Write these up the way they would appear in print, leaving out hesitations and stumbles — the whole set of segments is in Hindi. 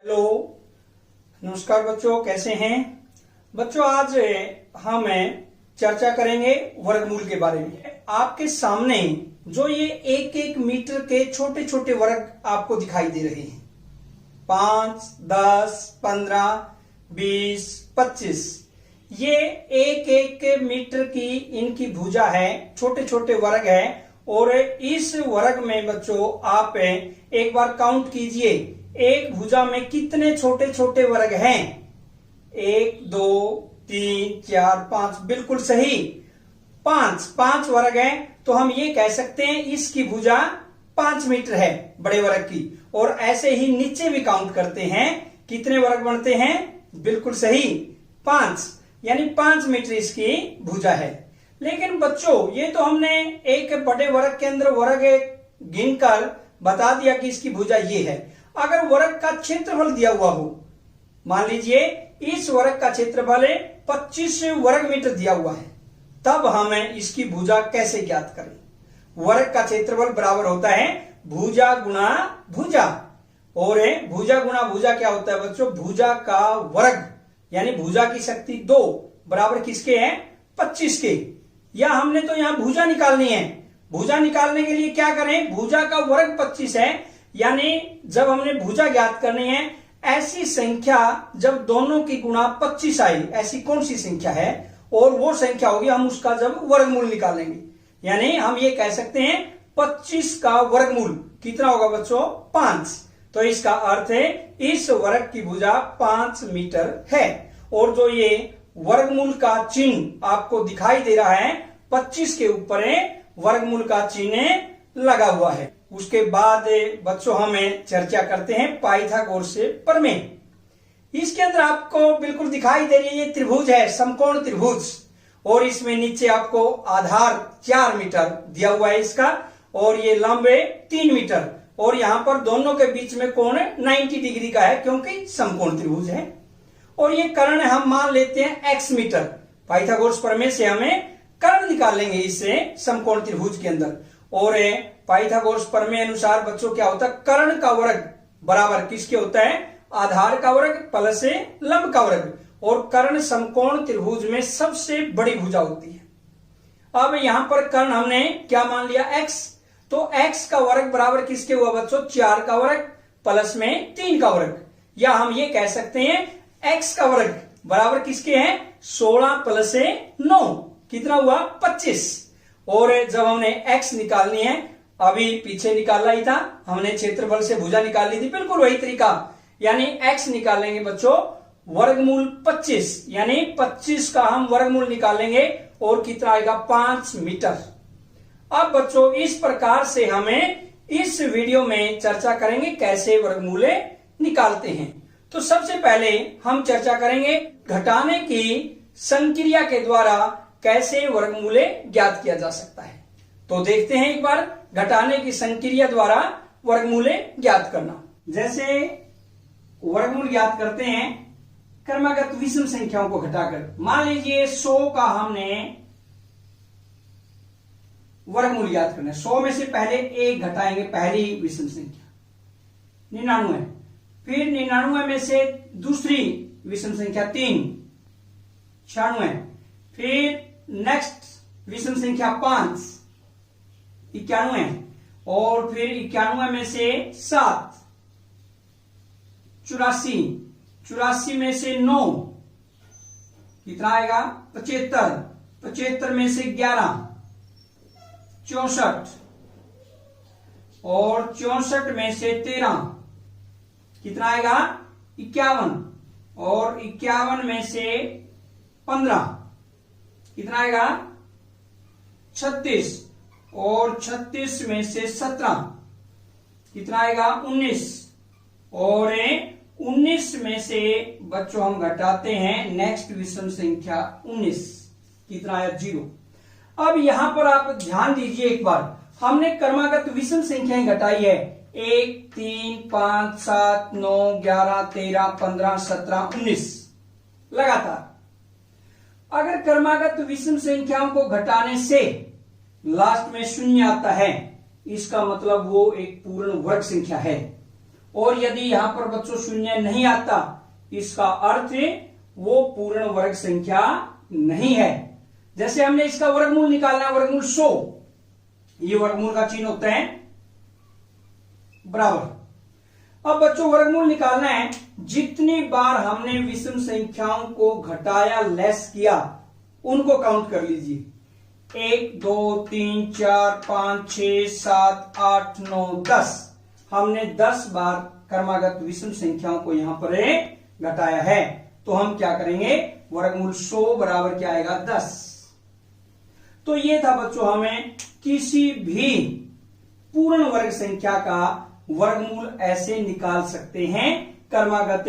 हेलो, नमस्कार बच्चों, कैसे हैं बच्चों। आज हम चर्चा करेंगे वर्गमूल के बारे में। आपके सामने जो ये एक एक मीटर के छोटे छोटे वर्ग आपको दिखाई दे रहे हैं, 5, 10, 15, 20, 25, ये एक एक मीटर की इनकी भुजा है, छोटे छोटे वर्ग है। और इस वर्ग में बच्चों आप एक बार काउंट कीजिए, एक भुजा में कितने छोटे छोटे वर्ग हैं। 1, 2, 3, 4, 5, बिल्कुल सही, 5 वर्ग हैं। तो हम ये कह सकते हैं इसकी भुजा 5 मीटर है बड़े वर्ग की। और ऐसे ही नीचे भी काउंट करते हैं, कितने वर्ग बनते हैं, बिल्कुल सही 5, यानी 5 मीटर इसकी भुजा है। लेकिन बच्चों ये तो हमने एक बड़े वर्ग के अंदर वर्ग गिनकर बता दिया कि इसकी भुजा ये है। अगर वर्ग का क्षेत्रफल दिया हुआ हो, मान लीजिए इस वर्ग का क्षेत्रफल 25 वर्ग मीटर दिया हुआ है, तब हम इसकी भुजा कैसे ज्ञात करें। वर्ग का क्षेत्रफल बराबर होता है भुजा गुणा भुजा। और भुजा गुणा भुजा क्या होता है बच्चों, भुजा का वर्ग, यानी भुजा की शक्ति 2 बराबर किसके है, 25 के। या हमने तो यहां भुजा निकालनी है, भुजा निकालने के लिए क्या करें, भुजा का वर्ग 25 है, यानी जब हमने भुजा ज्ञात करनी है, ऐसी संख्या जब दोनों की गुणा 25 आई, ऐसी कौन सी संख्या है, और वो संख्या होगी हम उसका जब वर्गमूल निकालेंगे। यानी हम ये कह सकते हैं 25 का वर्गमूल कितना होगा बच्चों, 5। तो इसका अर्थ है इस वर्ग की भुजा 5 मीटर है। और जो ये वर्गमूल का चिन्ह आपको दिखाई दे रहा है, 25 के ऊपर वर्गमूल का चिन्ह लगा हुआ है। उसके बाद बच्चों हमें चर्चा करते हैं पाइथागोरस से प्रमेय। इसके अंदर आपको बिल्कुल दिखाई दे रही है, ये त्रिभुज है, समकोण त्रिभुज। और इसमें नीचे आपको आधार 4 मीटर दिया हुआ है इसका, और ये लंब 3 मीटर। और यहां पर दोनों के बीच में कोण 90 डिग्री का है, क्योंकि समकोण त्रिभुज है। और ये कर्ण हम मान लेते हैं x मीटर। पाइथागोरस प्रमेय से हमें कर्ण निकाल लेंगे इससे समकोण त्रिभुज के अंदर। और पाइथागोरस प्रमेय अनुसार बच्चों क्या होता है, कर्ण का वर्ग बराबर किसके होता है, आधार का वर्ग प्लस लंब का वर्ग। और कर्ण समकोण त्रिभुज में सबसे बड़ी भुजा होती है। अब यहां पर कर्ण हमने क्या मान लिया, x। तो x का वर्ग बराबर किसके हुआ बच्चों, 4 का वर्ग प्लस में 3 का वर्ग। या हम ये कह सकते हैं x का वर्ग बराबर किसके हैं, 16 प्लस 9 कितना हुआ, 25। और जब हमने x निकालनी है, अभी पीछे निकाला ही था हमने, क्षेत्रफल से भुजा निकाल ली थी, बिल्कुल वही तरीका। यानी x निकालेंगे बच्चों वर्गमूल 25, यानी 25 का हम वर्गमूल निकालेंगे और कितना आएगा, 5 मीटर। अब बच्चों इस प्रकार से हमें इस वीडियो में चर्चा करेंगे कैसे वर्गमूल निकालते हैं। तो सबसे पहले हम चर्चा करेंगे घटाने की संक्रिया के द्वारा कैसे वर्गमूल ज्ञात किया जा सकता है। तो देखते हैं एक बार घटाने की संक्रिया द्वारा वर्गमूल ज्ञात करना। जैसे वर्गमूल ज्ञात करते हैं क्रमागत विषम संख्याओं को घटाकर। मान लीजिए 100 का हमने वर्गमूल ज्ञात करना है। 100 में से पहले 1 घटाएंगे, पहली विषम संख्या 99। फिर 99 में से दूसरी विषम संख्या 3, 96। फिर नेक्स्ट विषम संख्या 5, 91। और फिर 91 में से 7, 84। 84 में से 9 कितना आएगा, 75। 75 में से 11, 64। और 64 में से 13 कितना आएगा, 51। और 51 में से 15 कितना आएगा, 36। और 36 में से 17 कितना आएगा, 19। और 19 में से बच्चों हम घटाते हैं नेक्स्ट विषम संख्या 19, कितना आया, 0। अब यहां पर आप ध्यान दीजिए एक बार, हमने क्रमागत विषम संख्याएं घटाई है, 1, 3, 5, 7, 9, 11, 13, 15, 17, 19 लगातार। अगर क्रमागत विषम संख्याओं को घटाने से लास्ट में 0 आता है, इसका मतलब वो एक पूर्ण वर्ग संख्या है। और यदि यहां पर बच्चों शून्य नहीं आता, इसका अर्थ वो पूर्ण वर्ग संख्या नहीं है। जैसे हमने इसका वर्गमूल निकालना है, वर्गमूल 100, ये वर्गमूल का चिन्ह होता है बराबर। अब बच्चों वर्गमूल निकालना है, जितनी बार हमने विषम संख्याओं को घटाया, लेस किया, उनको काउंट कर लीजिए। 1 2 3 4 5 6 7 8 9 10, हमने 10 बार क्रमागत विषम संख्याओं को यहां पर घटाया है। तो हम क्या करेंगे, वर्गमूल 100 बराबर क्या आएगा, 10। तो ये था बच्चों, हमें किसी भी पूर्ण वर्ग संख्या का वर्गमूल ऐसे निकाल सकते हैं क्रमागत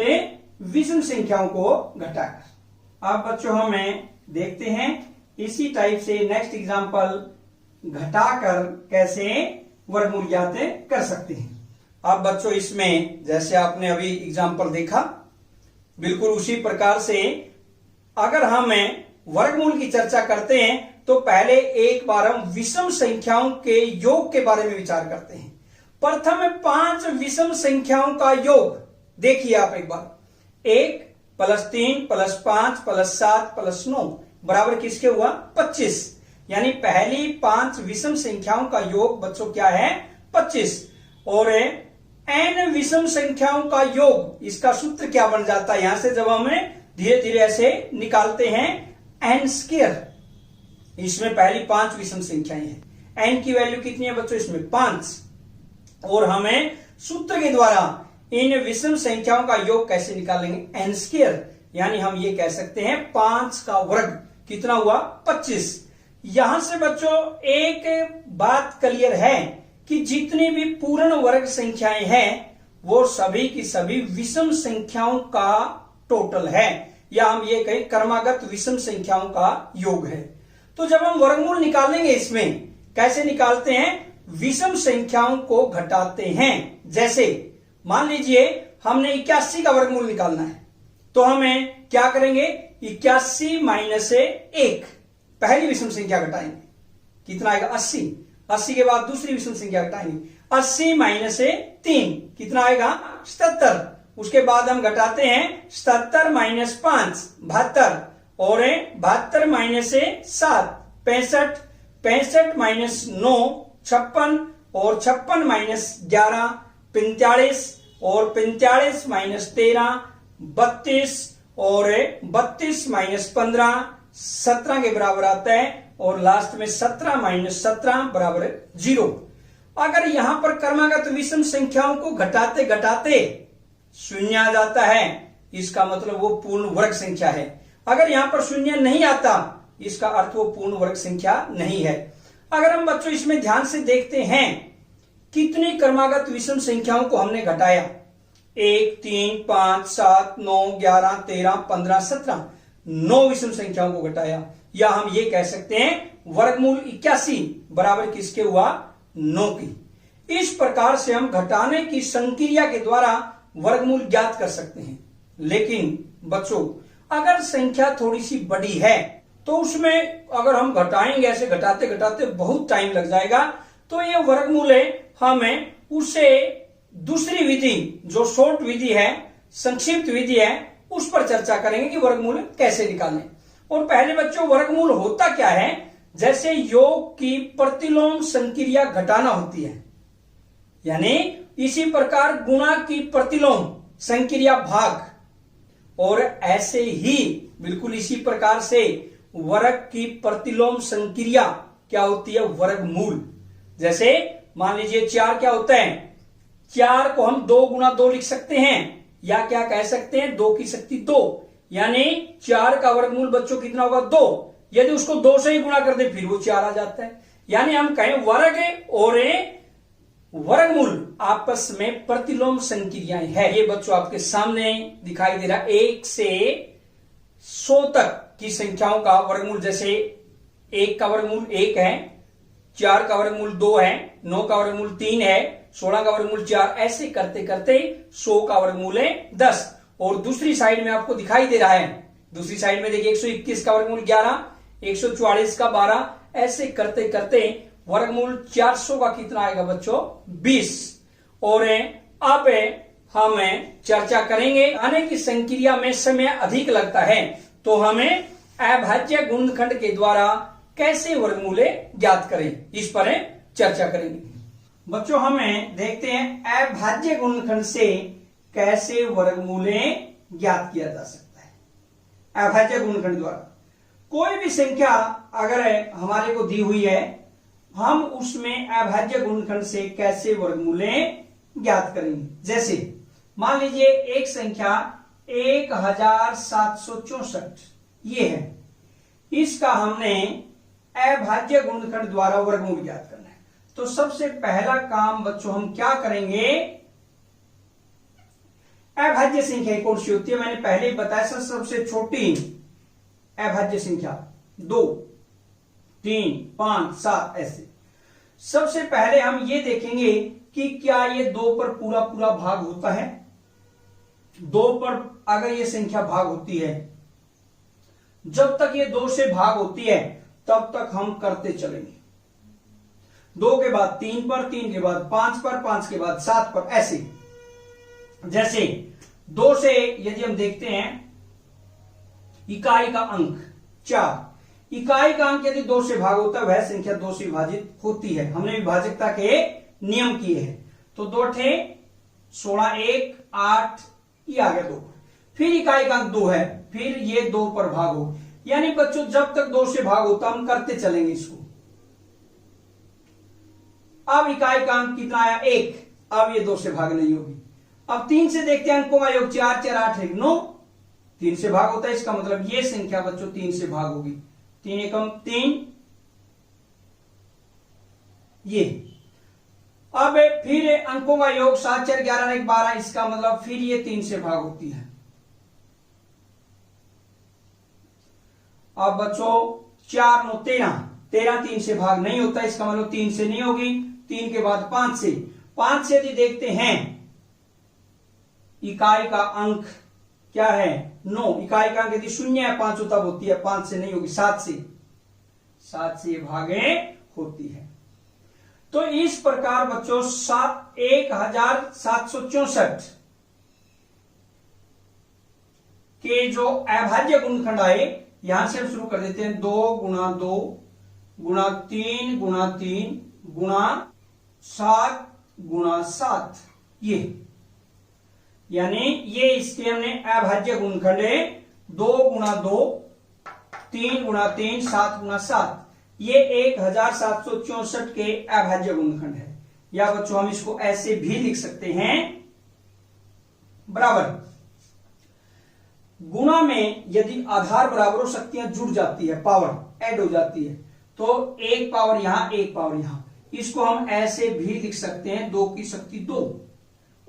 विषम संख्याओं को घटाकर। अब बच्चों हमें देखते हैं इसी टाइप से नेक्स्ट एग्जांपल घटाकर कैसे वर्गमूल ज्ञात कर सकते हैं। अब बच्चों इसमें जैसे आपने अभी एग्जांपल देखा, बिल्कुल उसी प्रकार से अगर हम वर्गमूल की चर्चा करते हैं तो पहले एक बार हम विषम संख्याओं के योग के बारे में विचार करते हैं। प्रथम 5 विषम संख्याओं का योग देखिए आप एक बार, 1 + 3 + 5 + 7 + 9 बराबर किसके हुआ, 25। यानी पहली 5 विषम संख्याओं का योग बच्चों क्या है, 25। और n विषम संख्याओं का योग, इसका सूत्र क्या बन जाता है, यहां से जब हम धीरे धीरे ऐसे निकालते हैं, n²। इसमें पहली 5 विषम संख्याएं हैं, n की वैल्यू कितनी है बच्चों, इसमें 5। और हमें सूत्र के द्वारा इन विषम संख्याओं का योग कैसे निकालेंगे, n²। यानी हम ये कह सकते हैं 5 का वर्ग कितना हुआ, 25। यहां से बच्चों एक बात क्लियर है कि जितनी भी पूर्ण वर्ग संख्याएं हैं वो सभी की सभी विषम संख्याओं का टोटल है, या हम ये कहें क्रमागत विषम संख्याओं का योग है। तो जब हम वर्गमूल निकालेंगे, इसमें कैसे निकालते हैं, विषम संख्याओं को घटाते हैं। जैसे मान लीजिए हमने 81 का वर्गमूल निकालना है, तो हमें क्या करेंगे, 81 - 1 पहली विषम संख्या घटाएंगे, कितना आएगा, 80। 80 के बाद दूसरी विषम संख्या घटाएंगे, 80 - 3 कितना आएगा, 77। उसके बाद हम घटाते हैं 77 - 5 72, और 72 - 7 65, 65 - 9 56, और 56 - 11 45, और 45 - 13 32, और 32 - 15 17 के बराबर आता है, और लास्ट में 17 - 17 बराबर 0। अगर यहां पर क्रमागत विषम संख्याओं को घटाते घटाते शून्य आ जाता है, इसका मतलब वो पूर्ण वर्ग संख्या है। अगर यहां पर शून्य नहीं आता, इसका अर्थ वो पूर्ण वर्ग संख्या नहीं है। अगर हम बच्चों इसमें ध्यान से देखते हैं, कितनी क्रमागत विषम संख्याओं को हमने घटाया, 1 3 5 7 9 11 13 15 17, 9 विषम संख्याओं को घटाया। या हम ये कह सकते हैं वर्गमूल 81 बराबर किसके हुआ, 9 की। इस प्रकार से हम घटाने की संक्रिया के द्वारा वर्गमूल ज्ञात कर सकते हैं। लेकिन बच्चों अगर संख्या थोड़ी सी बड़ी है तो उसमें अगर हम घटाएंगे, ऐसे घटाते घटाते बहुत टाइम लग जाएगा, तो ये वर्गमूल हमें उसे दूसरी विधि जो शॉर्ट विधि है, संक्षिप्त विधि है, उस पर चर्चा करेंगे कि वर्गमूल कैसे निकालें। और पहले बच्चों वर्गमूल होता क्या है, जैसे योग की प्रतिलोम संक्रिया घटाना होती है, यानी इसी प्रकार गुणा की प्रतिलोम संक्रिया भाग, और ऐसे ही बिल्कुल इसी प्रकार से वर्ग की प्रतिलोम संक्रिया क्या होती है, वर्गमूल। जैसे मान लीजिए 4 क्या होता है, 4 को हम 2 × 2 लिख सकते हैं, या क्या कह सकते हैं 2 की शक्ति 2, यानी 4 का वर्गमूल बच्चों कितना होगा, 2। यदि उसको 2 से ही गुणा कर दे फिर वो 4 आ जाता है। यानी हम कहें वर्ग और वर्गमूल आपस में प्रतिलोम संक्रियाएं है। ये बच्चों आपके सामने दिखाई दे रहा है, 1 से 100 तक की संख्याओं का वर्गमूल। जैसे 1 का वर्गमूल 1 है, 4 का वर्गमूल 2 है, 9 का वर्गमूल 3 है, 16 का वर्गमूल 4, ऐसे करते करते 100 का वर्गमूल है 10। और दूसरी साइड में आपको दिखाई दे रहा है, दूसरी साइड में देखिए 121 का वर्गमूल 11, 144 का 12, ऐसे करते करते वर्गमूल 400 का कितना आएगा बच्चों, 20। और अब हम चर्चा करेंगे। आने की संक्रिया में समय अधिक लगता है तो हमें अभाज्य गुणनखंड के द्वारा कैसे वर्गमूले ज्ञात करें, इस पर चर्चा करेंगे। बच्चों हमें देखते हैं अभाज्य गुणनखंड से कैसे वर्गमूले ज्ञात किया जा सकता है। अभाज्य गुणनखंड द्वारा कोई भी संख्या अगर हमारे को दी हुई है, हम उसमें अभाज्य गुणनखंड से कैसे वर्गमूले ज्ञात करेंगे। जैसे मान लीजिए एक संख्या 1764 ये है, इसका हमने अभाज्य गुणनखंड द्वारा वर्गमूल ज्ञात करना है। तो सबसे पहला काम बच्चों हम क्या करेंगे, अभाज्य संख्या कौन सी होती है, मैंने पहले ही बताया सर, सबसे छोटी अभाज्य संख्या 2, 3, 5, 7 ऐसे। सबसे पहले हम ये देखेंगे कि क्या ये 2 पर पूरा पूरा भाग होता है। 2 पर अगर ये संख्या भाग होती है, जब तक ये 2 से भाग होती है तब तक हम करते चलेंगे। 2 के बाद 3 पर, 3 के बाद 5 पर, 5 के बाद 7 पर, ऐसे। जैसे 2 से यदि हम देखते हैं इकाई का अंक 4, इकाई का अंक यदि 2 से भाग होता है वह संख्या 2 से विभाजित होती है। हमने विभाजकता के नियम किए हैं। तो 2 ठे 16, 1, 8, ये आ गया 2। फिर इकाई का अंक 2 है, फिर ये 2 पर भाग हो, यानी बच्चों जब तक 2 से भाग होता हम करते चलेंगे इसको। अब इकाई का अंक कितना आया 1, अब ये 2 से भाग नहीं होगी। अब 3 से देखते हैं अंकों का योग 4, 4, 8, 1, 9, 3 से भाग होता है, इसका मतलब ये संख्या बच्चों 3 से भाग होगी। 3 एकम 3, ये। अब फिर अंकों का योग 7, 4, 11, 1, 12, इसका मतलब फिर ये 3 से भाग होती है। अब बच्चों 4, 9, 13, 13 3 से भाग नहीं होता, इसका मतलब 3 से नहीं होगी। 3 के बाद 5 से, 5 से यदि देखते हैं इकाई का अंक क्या है 9, इकाई का अंक यदि 0 है 5 तब होती है, 5 से नहीं होगी। 7 से ये भागे होती है। तो इस प्रकार बच्चों 1764 के जो अभाज्य गुणनखंड आए, यहां से हम शुरू कर देते हैं। 2 गुणा 2 गुणा 3 गुणा 3 गुणा 7 गुणा 7, ये यानी ये इसके हमने अभाज्य गुणनखंड है। 2 गुणा 2, 3 गुणा 3, 7 गुणा 7, ये 1764 के अभाज्य गुणनखंड है। या बच्चों हम इसको ऐसे भी लिख सकते हैं, बराबर गुणा में यदि आधार बराबर हो शक्तियां जुड़ जाती है, पावर ऐड हो जाती है, तो एक पावर यहां एक पावर यहां, इसको हम ऐसे भी लिख सकते हैं 2 की शक्ति 2,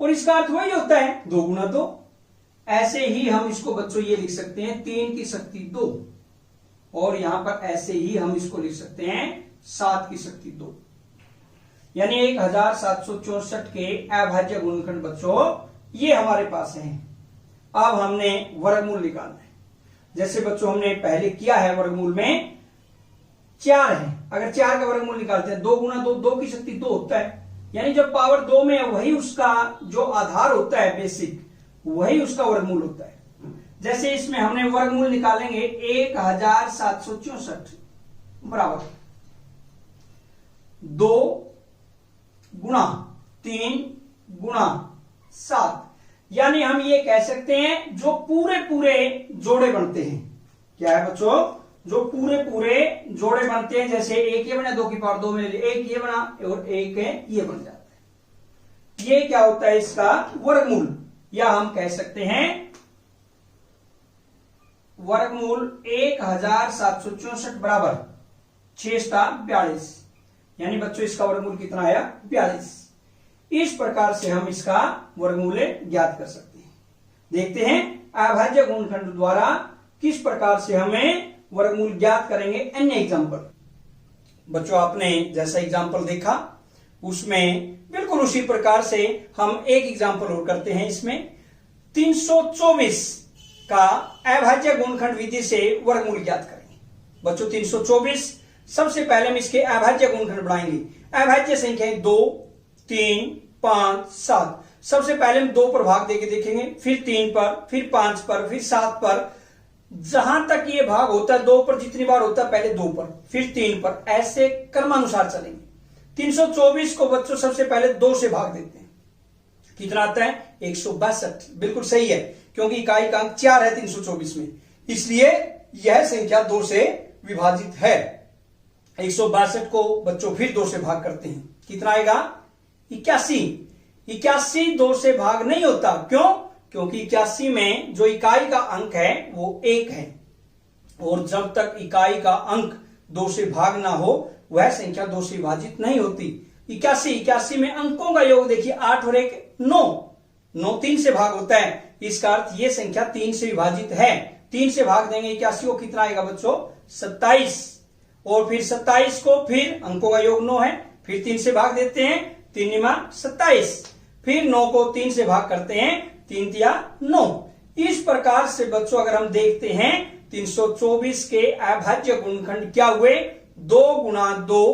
और इसका अर्थ वही होता है 2 गुणा 2। ऐसे ही हम इसको बच्चों ये लिख सकते हैं 3 की शक्ति 2, और यहां पर ऐसे ही हम इसको लिख सकते हैं 7 की शक्ति 2। यानी 1764 के अभाज्य गुणनखंड बच्चों ये हमारे पास हैं। अब हमने वर्गमूल निकालना है। जैसे बच्चों हमने पहले किया है, वर्गमूल में 4 है, अगर 4 का वर्गमूल निकालते हैं 2 गुणा 2, 2 की शक्ति 2 होता है, यानी जब पावर 2 में है वही उसका जो आधार होता है बेसिक, वही उसका वर्गमूल होता है। जैसे इसमें हमने वर्गमूल निकालेंगे 1764 बराबर 2 गुणा 3 गुणा 7, यानी हम ये कह सकते हैं जो पूरे पूरे जोड़े बनते हैं। क्या है बच्चों, जो पूरे पूरे जोड़े बनते हैं। जैसे एक ये बना 2 की पावर 2 में एक ये बना और एक ये बन जाता है, ये क्या होता है इसका वर्गमूल, या हम कह सकते हैं वर्गमूल 1764 बराबर 6 42, यानी बच्चों इसका वर्गमूल कितना आया 42। इस प्रकार से हम इसका वर्गमूल ज्ञात कर सकते हैं। देखते हैं अभाज्य गुणनखंड द्वारा किस प्रकार से हमें वर्गमूल ज्ञात करेंगे। अन्य एग्जाम्पल बच्चों, आपने जैसा एग्जाम्पल देखा उसमें बिल्कुल उसी प्रकार से हम एक एग्जाम्पल और करते हैं। इसमें 324 का अभाज्य गुणनखंड विधि से वर्गमूल ज्ञात करेंगे। बच्चों 324, सबसे पहले हम इसके अभाज्य गुणनखंड बनाएंगे। अभाज्य संख्या 2, 3, 5, 7, सबसे पहले हम 2 पर भाग देके देखेंगे, फिर 3 पर, फिर 5 पर, फिर 7 पर। जहां तक ये भाग होता है 2 पर जितनी बार होता है पहले 2 पर, फिर 3 पर, ऐसे क्रमानुसार चलेंगे। 324 को बच्चों सबसे पहले 2 से भाग देते हैं। कितना आता है? 162। बिल्कुल सही है, क्योंकि इकाई का अंक 4 है 324 में, इसलिए यह संख्या 2 से विभाजित है। 162 को बच्चों फिर 2 से भाग करते हैं, कितना आएगा? 81। 81 2 से भाग नहीं होता, क्यों? क्योंकि 81 में जो इकाई का अंक है वो 1 है, और जब तक इकाई का अंक 2 से भाग ना हो वह संख्या 2 से विभाजित नहीं होती। 81 में अंकों का योग देखिए, 8 और 1 9, 9 3 से भाग होता है, इसका अर्थ ये संख्या 3 से विभाजित है। 3 से भाग देंगे 81 को, कितना आएगा बच्चों? 27। और फिर 27 को फिर अंकों का योग 9 है, फिर 3 से भाग देते हैं, 3 निमा 27, फिर 9 को 3 से भाग करते हैं, 3 तिया 9। इस प्रकार से बच्चों अगर हम देखते हैं 324 के अभाज्य गुणनखंड क्या हुए? 2 गुणा 2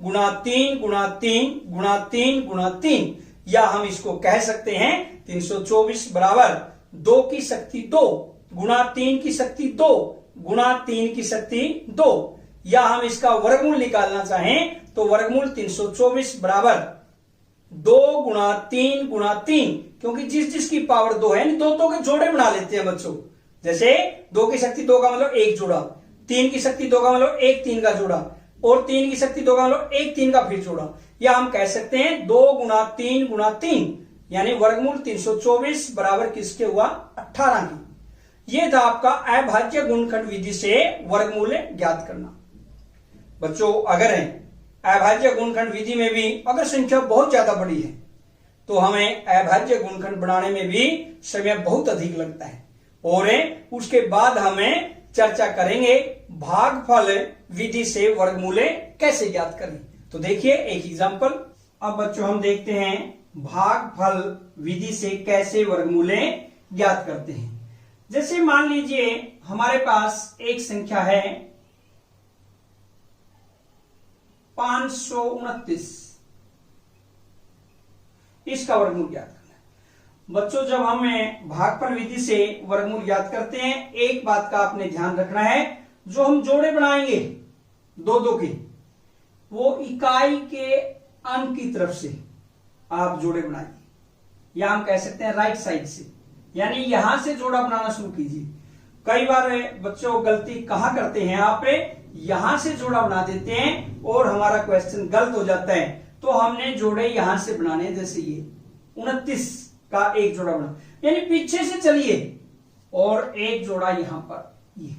गुणा 3 गुणा 3 गुणा 3 गुणा 3, या हम इसको कह सकते हैं 324 बराबर 2 की शक्ति 2 गुणा 3 की शक्ति 2 गुणा 3 की शक्ति 2, या हम इसका वर्गमूल निकालना चाहें तो वर्गमूल 324 बराबर 2 गुणा 3 गुणा 3, क्योंकि जिस जिसकी पावर 2 है, 2 के जोड़े बना लेते हैं बच्चों। जैसे 2 की शक्ति 2 का मतलब 1 जोड़ा, 3 की शक्ति 2 का मतलब 1 3 का जोड़ा, और 3 की शक्ति 2 का मतलब 1 3 का फिर जोड़ा, या हम कह सकते हैं 2 गुणा 3 गुणा 3, यानी वर्गमूल 324 बराबर किसके हुआ? 18 की। यह था आपका अभाज्य गुणनखंड विधि से वर्गमूल ज्ञात करना। बच्चों अगर अभाज्य गुणनखंड विधि में भी अगर संख्या बहुत ज्यादा बड़ी है तो हमें अभाज्य गुणनखंड बनाने में भी समय बहुत अधिक लगता है, और उसके बाद हमें चर्चा करेंगे भागफल विधि से वर्गमूल कैसे ज्ञात करें। तो देखिए एक एग्जांपल। अब बच्चों हम देखते हैं भागफल विधि से कैसे वर्गमूल ज्ञात करते हैं। जैसे मान लीजिए हमारे पास एक संख्या है 529, इसका वर्गमूल ज्ञात करना है। बच्चों जब हमें भागफल विधि से वर्गमूल ज्ञात करते हैं, एक बात का आपने ध्यान रखना है, जो हम जोड़े बनाएंगे 2 के, वो इकाई के अंक की तरफ से आप जोड़े बनाएंगे, या हम कह सकते हैं राइट साइड से, यानी यहां से जोड़ा बनाना शुरू कीजिए। कई बार बच्चों गलती कहां करते हैं, आप यहां से जोड़ा बना देते हैं और हमारा क्वेश्चन गलत हो जाता है। तो हमने जोड़े यहां से बनाने, जैसे ये 29 का एक जोड़ा बना, यानी पीछे से चलिए और एक जोड़ा यहां पर ये।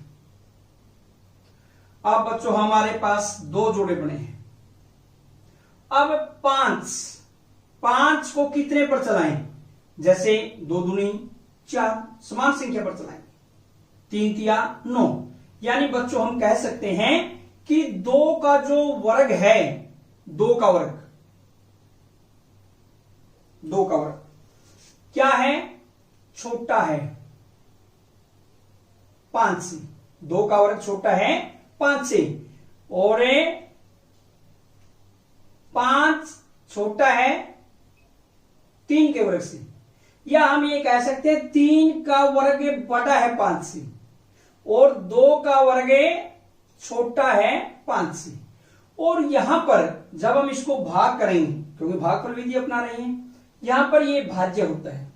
अब बच्चों हमारे पास 2 जोड़े बने हैं। अब 5 को कितने पर चलाएं? जैसे 2 दूनी 4, समान संख्या पर चलाएं, 3 तिया 9, यानी बच्चों हम कह सकते हैं कि 2 का जो वर्ग है, 2 का वर्ग क्या है? छोटा है 5 से। 2 का वर्ग छोटा है 5 से, और 5 छोटा है 3 के वर्ग से, या हम ये कह सकते हैं 3 का वर्ग बड़ा है 5 से, और 2 का वर्ग छोटा है 5 से। और यहां पर जब हम इसको भाग करेंगे, क्योंकि भागफल विधि अपना रहे हैं, यहां पर ये भाज्य होता है,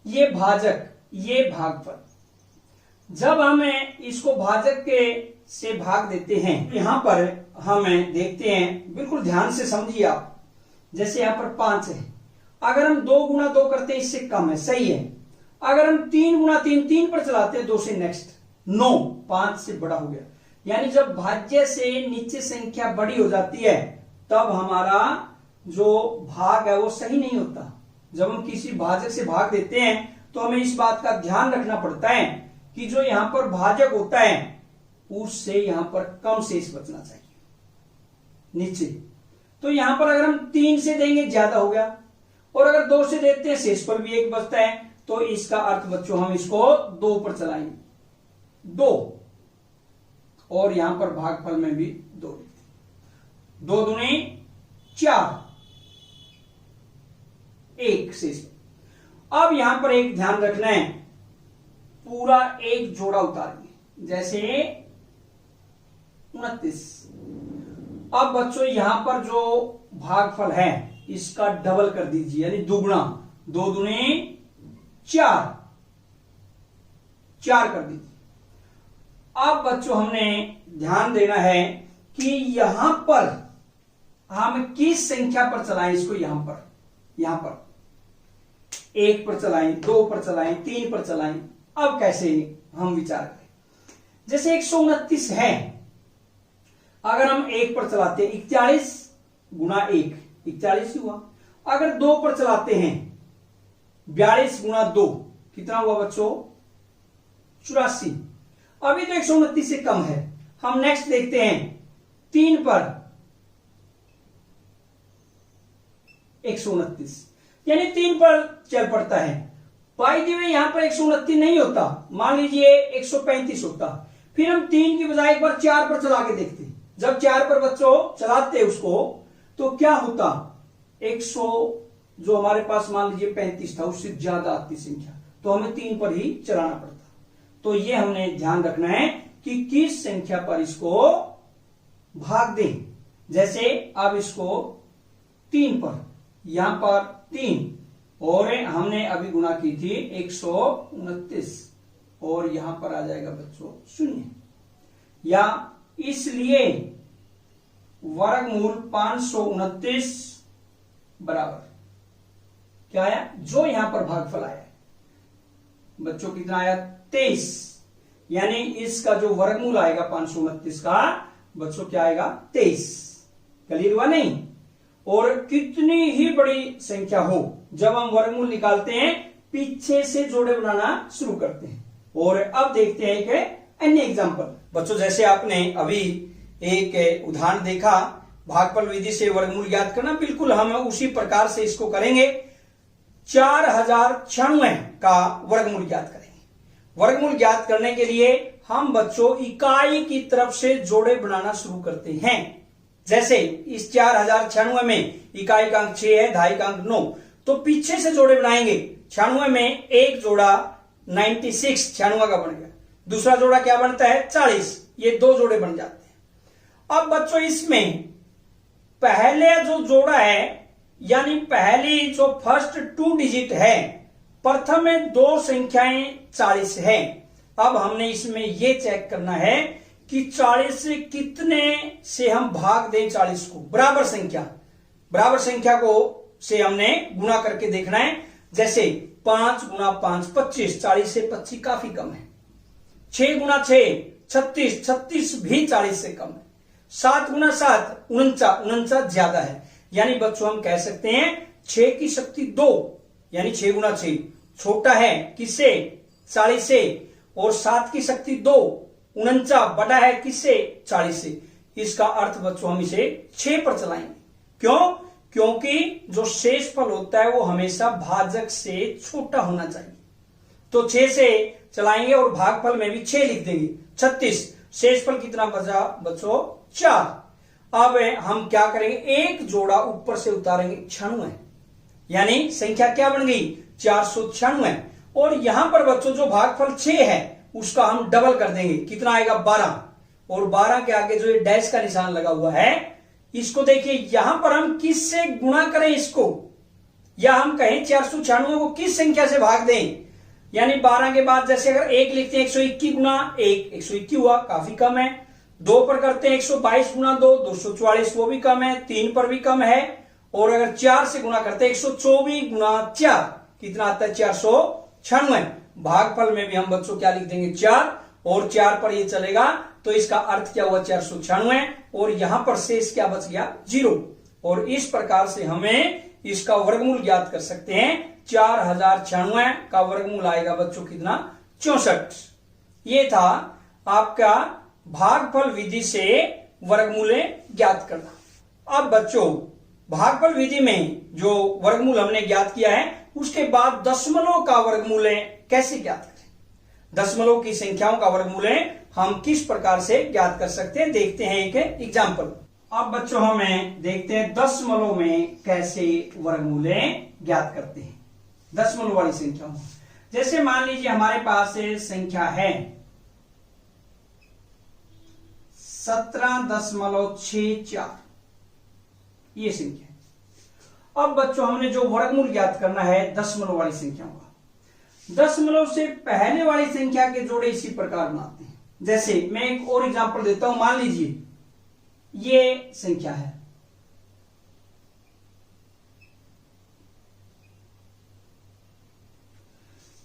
ये भाजक, ये भागफल। जब हमें इसको भाजक के से भाग देते हैं, यहां पर हमें देखते हैं, बिल्कुल ध्यान से समझिए आप। जैसे यहां पर 5 है, अगर हम 2 गुणा 2 करते हैं इससे कम है, सही है। अगर हम 3 गुणा 3 पर चलाते हैं 2 से नेक्स्ट 9, 5 से बड़ा हो गया। यानी जब भाज्य से नीचे संख्या बड़ी हो जाती है तब हमारा जो भाग है वो सही नहीं होता। जब हम किसी भाजक से भाग देते हैं तो हमें इस बात का ध्यान रखना पड़ता है कि जो यहां पर भाजक होता है उससे यहां पर कम शेष बचना चाहिए नीचे। तो यहां पर अगर हम 3 से देंगे ज्यादा हो गया, और अगर 2 से देते हैं शेष पर भी 1 बचता है, तो इसका अर्थ बच्चों हम इसको 2 पर चलाएंगे, 2, और यहां पर भागफल में भी 2 लिखते हैं। 2 दूनी 4, 1 शेष। अब यहां पर एक ध्यान रखना है, पूरा एक जोड़ा उतारेंगे, जैसे 29। अब बच्चों यहां पर जो भागफल है इसका डबल कर दीजिए, यानी दुगुना, 2 दूने 4, 4 कर दीजिए। अब बच्चों हमने ध्यान देना है कि यहां पर हम किस संख्या पर चलाएं इसको, यहां पर 1 पर चलाएं, 2 पर चलाएं, 3 पर चलाएं। अब कैसे हम विचार करें, जैसे 129 है, अगर हम 1 पर चलाते हैं 41 गुना 1, 41 ही हुआ। अगर 2 पर चलाते हैं 42 गुना 2, कितना हुआ बच्चों, 84। अभी तो 129 से कम है। हम नेक्स्ट देखते हैं 3 पर 129, यानी 3 पर चल पड़ता है। बाय द वे यहां पर 129 नहीं होता, मान लीजिए 135 होता, फिर हम 3 की बजाय एक बार 4 पर चला के देखते। जब 4 पर बच्चों चलाते उसको तो क्या होता, 100 जो हमारे पास मान लीजिए 35 था, उससे ज्यादा आती संख्या, तो हमें 3 पर ही चलाना पड़ता। तो ये हमने ध्यान रखना है कि किस संख्या पर इसको भाग दें। जैसे अब इसको 3 पर, यहां पर 3, और हमने अभी गुणा की थी 129, और यहां पर आ जाएगा बच्चों 0, या इसलिए वर्गमूल 529 बराबर क्या आया, जो यहां पर भागफल आया बच्चों कितना आया, 23। यानी इसका जो वर्गमूल आएगा 529 का बच्चों क्या आएगा, 23। क्लियर हुआ नहीं? और कितनी ही बड़ी संख्या हो, जब हम वर्गमूल निकालते हैं पीछे से जोड़े बनाना शुरू करते हैं। और अब देखते हैं कि अन्य एग्जांपल। बच्चों जैसे आपने अभी एक उदाहरण देखा भागफल विधि से वर्गमूल ज्ञात करना, बिल्कुल हम उसी प्रकार से इसको करेंगे। 4096 का वर्गमूल ज्ञात करेंगे। वर्गमूल ज्ञात करने के लिए हम बच्चों इकाई की तरफ से जोड़े बनाना शुरू करते हैं। जैसे इस 4096 में इकाई का अंक 6 है, दहाई का अंक 9, तो पीछे से जोड़े बनाएंगे। 96 में एक जोड़ा 96 96 का बन गया, दूसरा जोड़ा क्या बनता है 40, ये 2 जोड़े बन जाते हैं। अब बच्चों इसमें पहले जो जोड़ा है, यानी पहली जो फर्स्ट 2 डिजिट है, प्रथम में 2 संख्याएं 40 है। अब हमने इसमें यह चेक करना है कि 40 से कितने से हम भाग दें 40 को, बराबर संख्या को से हमने गुणा करके देखना है। जैसे 5 गुना 5 25, 40 से 25 काफी कम है। 6 गुना 6 36, 36 भी 40 से कम है। 7 गुना 7 49, 49 ज्यादा है। यानी बच्चों हम कह सकते हैं 6 की शक्ति 2, यानी 6 गुना 6 छोटा है किससे, 40 से, और 7 की शक्ति 2 49 बड़ा है किससे, 40 से। इसका अर्थ बच्चों हम इसे 6 पर चलाएंगे। क्यों? क्योंकि जो शेषफल होता है वो हमेशा भाजक से छोटा होना चाहिए। तो 6 से चलाएंगे और भागफल में भी 6 लिख देंगे, 36। शेषफल कितना बचा बच्चों, 4। अब हम क्या करेंगे, एक जोड़ा ऊपर से उतारेंगे 96, यानी संख्या क्या बन गई 496। और यहां पर बच्चों जो भागफल 6 है उसका हम डबल कर देंगे, कितना आएगा 12। और 12 के आगे जो ये डैश का निशान लगा हुआ है, इसको देखिए, यहां पर हम किससे गुणा करें इसको, या हम कहें 496 को किस संख्या से भाग दें। यानी 12 के बाद जैसे अगर 1 लिखते हैं 121 गुना 1, 121 हुआ, काफी कम है। 2 पर करते हैं 122 गुना 2, 244, वो भी कम है। 3 पर भी कम है। और अगर 4 से गुणा करते हैं 124 गुना 4, कितना आता है 496। भागफल में भी हम बच्चों क्या लिख देंगे 4, और 4 पर ये चलेगा, तो इसका अर्थ क्या हुआ 496, और यहां पर शेष क्या बच गया 0। और इस प्रकार से हमें इसका वर्गमूल ज्ञात कर सकते हैं। 4096 का वर्गमूल आएगा बच्चों कितना, 64। ये था आपका भागफल विधि से वर्गमूल ज्ञात करना। अब बच्चों भागफल विधि में जो वर्गमूल हमने ज्ञात किया है, उसके बाद दशमलव का वर्गमूल कैसे ज्ञात करें, दशमलव की संख्याओं का वर्गमूल हम किस प्रकार से ज्ञात कर सकते हैं, देखते हैं एक एग्जाम्पल। अब बच्चों हमें देखते हैं दशमलव में कैसे वर्गमूलें ज्ञात करते हैं दशमलव वाली संख्याओं। जैसे मान लीजिए हमारे पास संख्या है 17.64, ये संख्या है। अब बच्चों हमने जो वर्गमूल ज्ञात करना है दशमलव वाली संख्याओं का, दशमलव से पहले वाली संख्या के जोड़े इसी प्रकार बनाते हैं। जैसे मैं एक और एग्जांपल देता हूं, मान लीजिए ये संख्या है,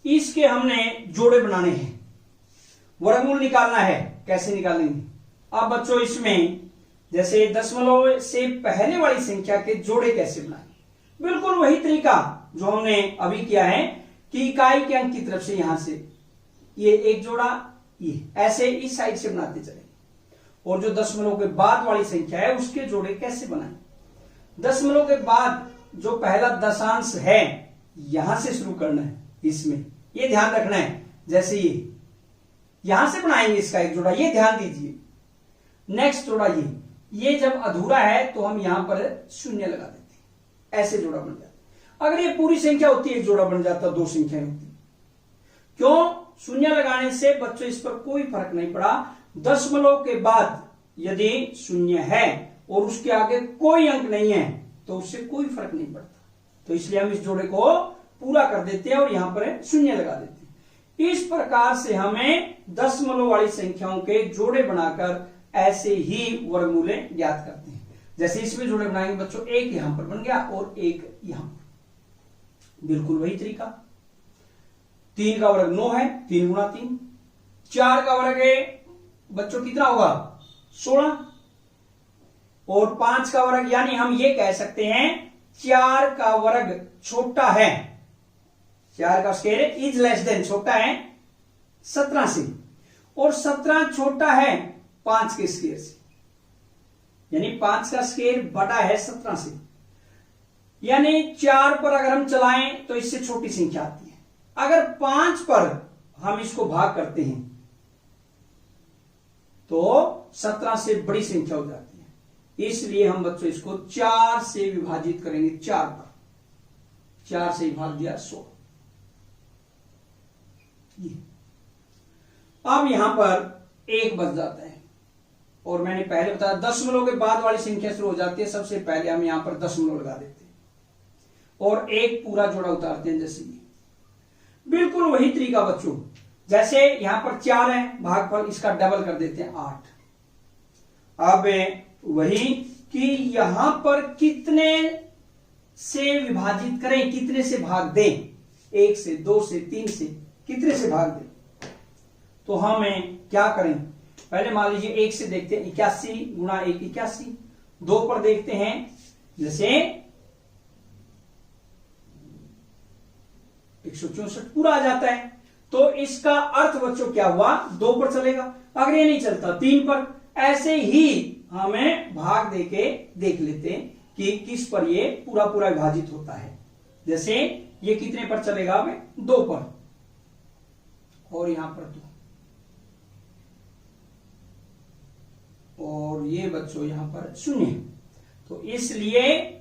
इसके हमने जोड़े बनाने हैं, वर्गमूल निकालना है। कैसे निकालेंगे? अब बच्चों इसमें जैसे दशमलव से पहले वाली संख्या के जोड़े कैसे बनाएंगे, बिल्कुल वही तरीका जो हमने अभी किया है कि इकाई के अंक की तरफ से यहां से ये एक जोड़ा, ये ऐसे इस साइड से बनाते चलेंगे। और जो दशमलव के बाद वाली संख्या है उसके जोड़े कैसे बनाएं? दशमलव के बाद जो पहला दशांश है यहां से शुरू करना है, इसमें ये ध्यान रखना है। जैसे ये यहां से बनाएंगे इसका एक जोड़ा, ये ध्यान दीजिए। नेक्स्ट जोड़ा ये जब अधूरा है तो हम यहां पर शून्य लगा देते हैं, ऐसे जोड़ा बन जाता है। अगर ये पूरी संख्या होती एक जोड़ा बन जाता, दो संख्याएं होती। क्यों? शून्य लगाने से बच्चों इस पर कोई फर्क नहीं पड़ा। दशमलव के बाद यदि शून्य है और उसके आगे कोई अंक नहीं है तो उससे कोई फर्क नहीं पड़ता, तो इसलिए हम इस जोड़े को पूरा कर देते हैं और यहां पर शून्य लगा देते हैं। इस प्रकार से हमें दशमलव वाली संख्याओं के जोड़े बनाकर ऐसे ही वर्गमूलें ज्ञात करते हैं। जैसे इसमें जोड़े बनाएंगे बच्चों, एक यहां पर बन गया और एक यहां पर, बिल्कुल वही तरीका। 3 का वर्ग 9 है, 3 गुणा 3। 4 का वर्ग है बच्चों कितना होगा? 16। और 5 का वर्ग, यानी हम ये कह सकते हैं 4 का वर्ग छोटा है, 4 का स्केयर इज लेस देन, छोटा है 17 से, और 17 छोटा है 5 के स्केयर से, यानी 5 का स्केयर बड़ा है 17 से। यानी 4 पर अगर हम चलाएं तो इससे छोटी संख्या आती है। अगर 5 पर हम इसको भाग करते हैं तो 17 से बड़ी संख्या हो जाती है। इसलिए हम बच्चों इसको 4 से विभाजित करेंगे, 4 पर 4 से भाग दिया 16। अब यहां पर 1 बच जाता है, और मैंने पहले बताया दशमलव के बाद वाली संख्या शुरू हो जाती है, सबसे पहले हम यहां पर दशमलव लगा देते हैं और एक पूरा जोड़ा उतारते हैं। जैसे ये बिल्कुल वही तरीका बच्चों, जैसे यहां पर 4 है, भागफल इसका डबल कर देते हैं 8। अब वही कि यहां पर कितने से विभाजित करें, कितने से भाग दें, 1 से, 2 से, 3 से, कितने से भाग दें? तो हमें क्या करें? पहले मान लीजिए 1 से देखते हैं, 81 गुणा 1 81। 2 पर देखते हैं, जैसे 164 पूरा आ जाता है। तो इसका अर्थ बच्चों क्या हुआ? 2 पर चलेगा। अगर ये नहीं चलता 3 पर। ऐसे ही हमें भाग देके देख लेते हैं कि किस पर ये पूरा पूरा विभाजित होता है। जैसे ये कितने पर चलेगा? हमें 2 पर, और यहां पर 2, और ये बच्चों यहां पर 0। तो इसलिए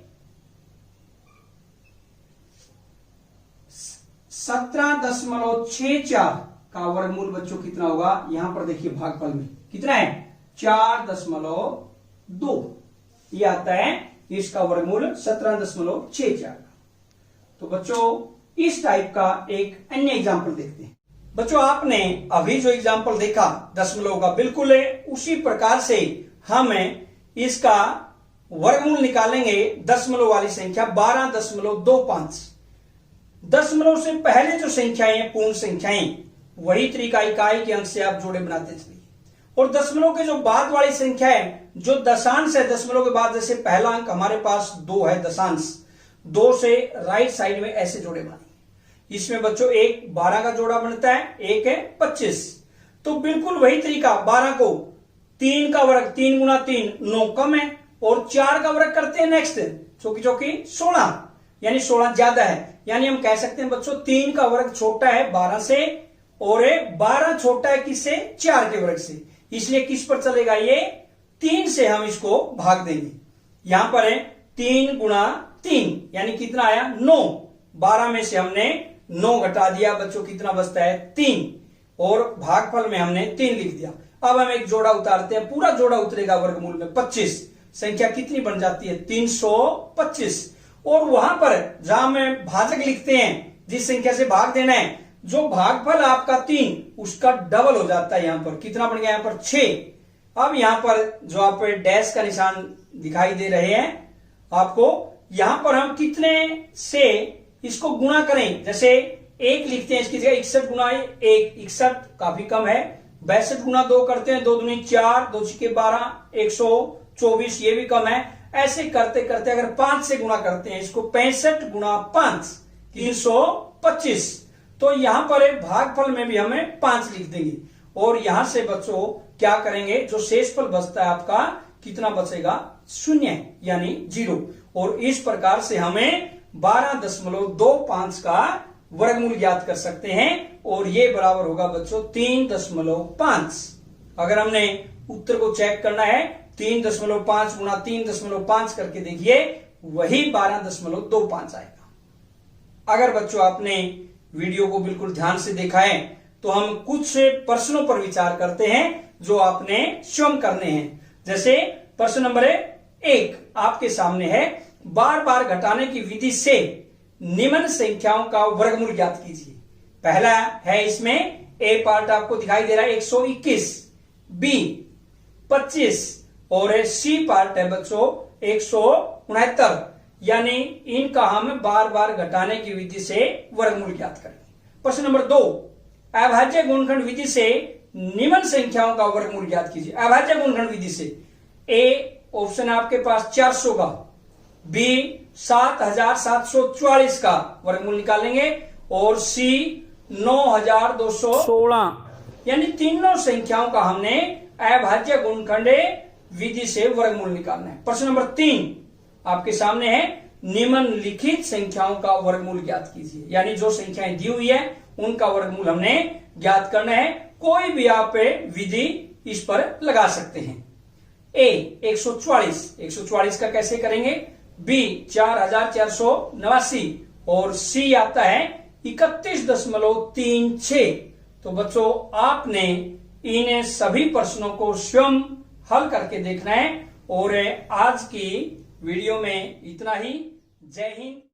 17.64 का वर्गमूल बच्चों कितना होगा? यहां पर देखिए भागफल में कितना है? 4.2 ये आता है। इसका वर्गमूल 17.64। तो बच्चों इस टाइप का एक अन्य एग्जाम्पल देखते हैं। बच्चों आपने अभी जो एग्जाम्पल देखा दशमलव का, बिल्कुल उसी प्रकार से हम इसका वर्गमूल निकालेंगे दशमलव वाली संख्या 12.25। दशमलव से पहले जो संख्याएं हैं पूर्ण संख्याएं, वही तरीका इकाई के अंक से आप जोड़े बनाते चलिए। और दशमलव के जो बाद वाली संख्या है, जो दशांश है, दशमलव के बाद जैसे पहला अंक हमारे पास 2 है, दशांश 2 से राइट साइड में ऐसे जोड़े बनाएंगे। इसमें बच्चों एक 12 का जोड़ा बनता है, एक है 25। तो बिल्कुल वही तरीका 12 को 3 का वर्ग, 3 गुणा 3 9 कम है, और 4 का वर्ग करते हैं नेक्स्ट, चौकी चौकी 16, यानी 16 ज्यादा है। यानी हम कह सकते हैं बच्चों 3 का वर्ग छोटा है 12 से, और 12 छोटा है किससे? 4 के वर्ग से। इसलिए किस पर चलेगा? ये 3 से हम इसको भाग देंगे। यहां पर है 3 गुणा 3 यानी कितना आया 9। 12 में से हमने 9 घटा दिया बच्चों, कितना बचता है 3, और भागफल में हमने 3 लिख दिया। अब हम एक जोड़ा उतारते हैं, पूरा जोड़ा उतरेगा वर्गमूल में 25। संख्या कितनी बन जाती है 325। और वहां पर जहां में भाजक लिखते हैं, जिस संख्या से भाग देना है, जो भागफल आपका 3 उसका डबल हो जाता है। यहां पर कितना बन गया, यहां पर 6। अब यहां पर जो आप डैश का निशान दिखाई दे रहे हैं आपको, यहां पर हम कितने से इसको गुणा करें। जैसे 1 लिखते हैं, इसकी जगह 61 गुणा 1, 61 काफी कम है। 62 गुणा 2 करते हैं, 2 दूनी 4, 2 छिके 12, 124, ये भी कम है। ऐसे करते करते अगर 5 से गुणा करते हैं इसको, 65 गुणा 5 325। तो यहां पर भागफल में भी हमें 5 लिख देंगे। और यहां से बच्चों क्या करेंगे, जो शेषफल बचता है आपका कितना बचेगा 0 यानी 0। और इस प्रकार से हमें 12.25 का वर्गमूल ज्ञात कर सकते हैं, और ये बराबर होगा बच्चों 3.5। अगर हमने उत्तर को चेक करना है 3.5 गुणा 3.5 करके देखिए, वही 12.25 आएगा। अगर बच्चों आपने वीडियो को बिल्कुल ध्यान से देखा है तो हम कुछ प्रश्नों पर विचार करते हैं जो आपने स्वयं करने हैं। जैसे प्रश्न नंबर 1 आपके सामने है, बार बार घटाने की विधि से निम्न संख्याओं का वर्गमूल ज्ञात कीजिए। पहला है इसमें ए पार्ट आपको दिखाई दे रहा है 121, बी 25 और सी पार्ट है बच्चों 169। यानी इनका हम बार बार घटाने की विधि से वर्गमूल ज्ञात करेंगे। प्रश्न नंबर 2, अभाज्य गुणनखंड विधि से निम्न संख्याओं का वर्गमूल ज्ञात कीजिए। अभाज्य गुणनखंड विधि से ए ऑप्शन है आपके पास 400 का, बी 7744 का वर्गमूल निकालेंगे, और सी 9216। यानी तीनों संख्याओं का हमने अभाज्य गुणनखंड विधि से वर्गमूल निकालना है। प्रश्न नंबर 3 आपके सामने है, निम्नलिखित संख्याओं का वर्गमूल ज्ञात कीजिए। यानी जो संख्याएं दी हुई है उनका वर्गमूल हमने ज्ञात करना है। कोई भी आप विधि इस पर लगा सकते हैं। ए 144 का कैसे करेंगे, बी 4489 और सी आता है 31.36। तो बच्चों आपने इन सभी प्रश्नों को स्वयं हल करके देखना है। और आज की वीडियो में इतना ही। जय हिंद।